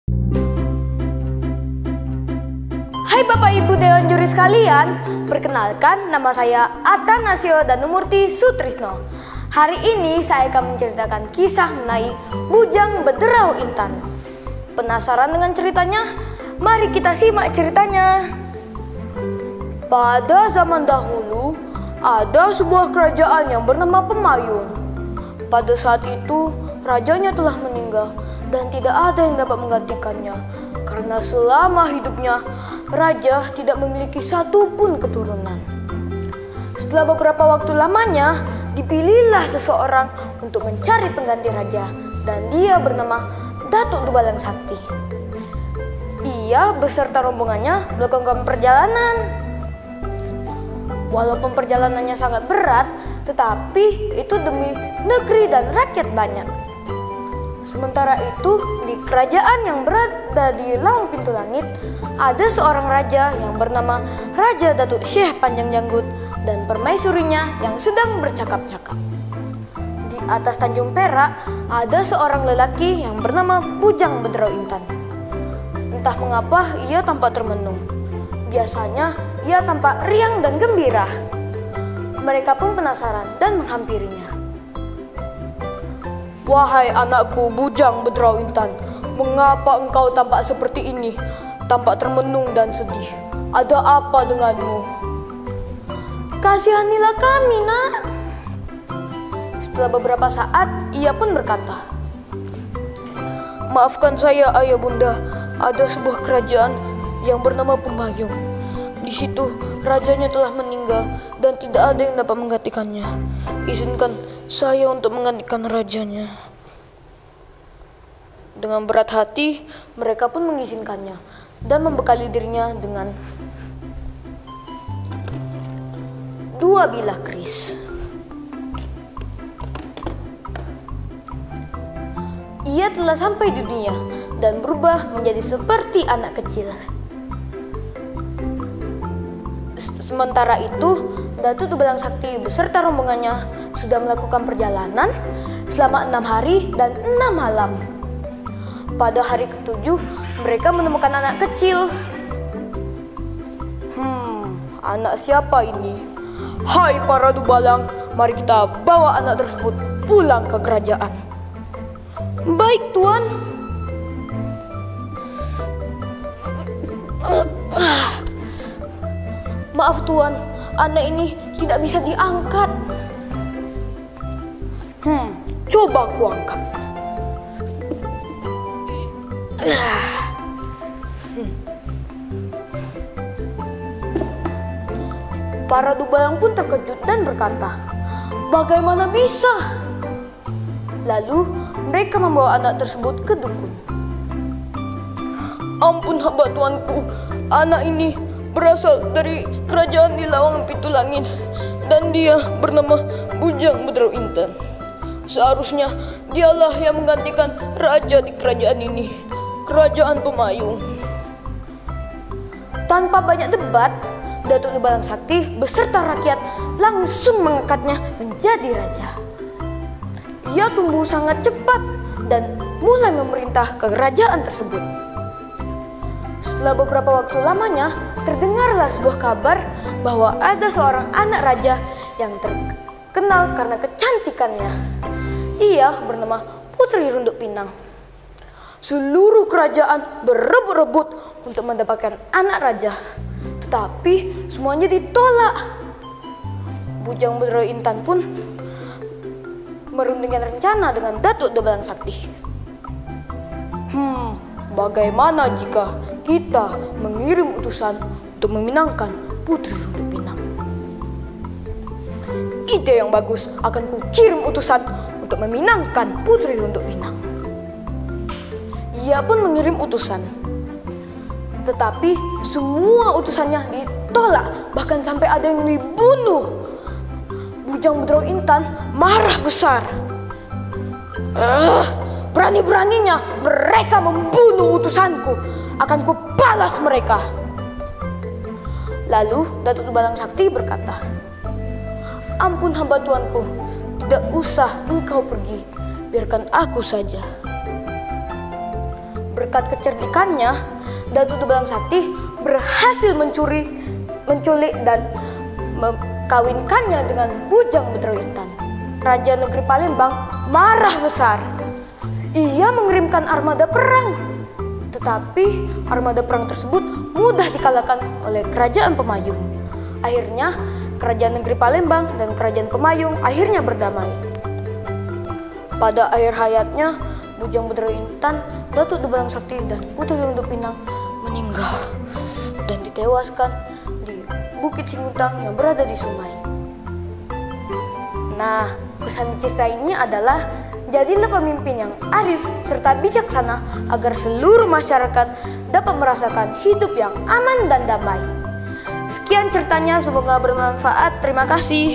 Hai Bapak Ibu Dewan Juri sekalian, perkenalkan nama saya Athanasio Danumurti Sutrisno. Hari ini saya akan menceritakan kisah mengenai Bujang Bedrau Intan. Penasaran dengan ceritanya? Mari kita simak ceritanya. Pada zaman dahulu, ada sebuah kerajaan yang bernama Pemayung. Pada saat itu, rajanya telah meninggal dan tidak ada yang dapat menggantikannya. Karena selama hidupnya, raja tidak memiliki satupun keturunan. Setelah beberapa waktu lamanya, dipilihlah seseorang untuk mencari pengganti raja, dan dia bernama Datuk Dubalang Sakti. Ia beserta rombongannya melakukan perjalanan. Walaupun perjalanannya sangat berat, tetapi itu demi negeri dan rakyat banyak. Sementara itu, di kerajaan yang berada di Lawang Pintu Langit, ada seorang raja yang bernama Raja Datuk Syekh Panjang Janggut dan permaisurinya yang sedang bercakap-cakap. Di atas Tanjung Perak, ada seorang lelaki yang bernama Bujang Bedrau Intan. Entah mengapa ia tampak termenung. Biasanya ia tampak riang dan gembira. Mereka pun penasaran dan menghampirinya. "Wahai anakku Bujang Bedrau Intan, mengapa engkau tampak seperti ini? Tampak termenung dan sedih. Ada apa denganmu?" "Kasihanilah kami, Nak." Setelah beberapa saat, ia pun berkata, "Maafkan saya, Ayah Bunda. Ada sebuah kerajaan yang bernama Pemayung. Di situ rajanya telah meninggal dan tidak ada yang dapat menggantikannya. Izinkan saya untuk menggantikan rajanya." Dengan berat hati, mereka pun mengizinkannya dan membekali dirinya dengan 2 bilah keris. Ia telah sampai di dunia dan berubah menjadi seperti anak kecil. Sementara itu, Datuk Dubalang Sakti beserta rombongannya sudah melakukan perjalanan selama 6 hari dan 6 malam. Pada hari ke-7, mereka menemukan anak kecil. Anak siapa ini? Hai para Dubalang, mari kita bawa anak tersebut pulang ke kerajaan." "Baik, Tuan." "Maaf Tuan, anak ini tidak bisa diangkat." Coba aku angkat." Para Dubalang pun terkejut dan berkata, "Bagaimana bisa?" Lalu mereka membawa anak tersebut ke dukun. "Ampun hamba tuanku, anak ini berasal dari kerajaan di Lawang Pintu Langit dan dia bernama Bujang Bedrau Intan. Seharusnya dialah yang menggantikan raja di kerajaan ini, kerajaan Pemayung." Tanpa banyak debat, Datuk Dubalang Sakti beserta rakyat langsung mengangkatnya menjadi raja. Ia tumbuh sangat cepat dan mulai memerintah kerajaan tersebut. Setelah beberapa waktu lamanya, terdengarlah sebuah kabar bahwa ada seorang anak raja yang terkenal karena kecantikannya. Ia bernama Putri Runduk Pinang. Seluruh kerajaan berebut-rebut untuk mendapatkan anak raja, tetapi semuanya ditolak. Bujang Bedrau Intan pun merundingkan rencana dengan Datuk Dubalang Sakti. Bagaimana jika kita mengirim utusan untuk meminangkan Putri Runduk Pinang?" "Ide yang bagus, akan kukirim utusan untuk meminangkan Putri Runduk Pinang." Ia pun mengirim utusan. Tetapi semua utusannya ditolak, bahkan sampai ada yang dibunuh. Bujang Bedrau Intan marah besar. Berani-beraninya mereka membunuh utusanku, akan kubalas mereka." Lalu Datuk Dubalang Sakti berkata, "Ampun hamba tuanku, tidak usah engkau pergi, biarkan aku saja." berkat kecerdikannya, Datuk Tubalang Sakti berhasil menculik dan kawinkannya dengan bujang Bedro Intan. Raja negeri Palembang marah besar. Ia mengirimkan armada perang. Tetapi armada perang tersebut mudah dikalahkan oleh kerajaan Pemayung. Akhirnya kerajaan negeri Palembang dan kerajaan Pemayung akhirnya berdamai. Pada akhir hayatnya, bujang Bedro Intan, Datuk Tubalang Sakti dan Putri Lunduk Pinang meninggal dan ditewaskan di Bukit Singutang yang berada di sungai. Nah, pesan cerita ini adalah jadilah pemimpin yang arif serta bijaksana agar seluruh masyarakat dapat merasakan hidup yang aman dan damai. Sekian ceritanya, semoga bermanfaat. Terima kasih.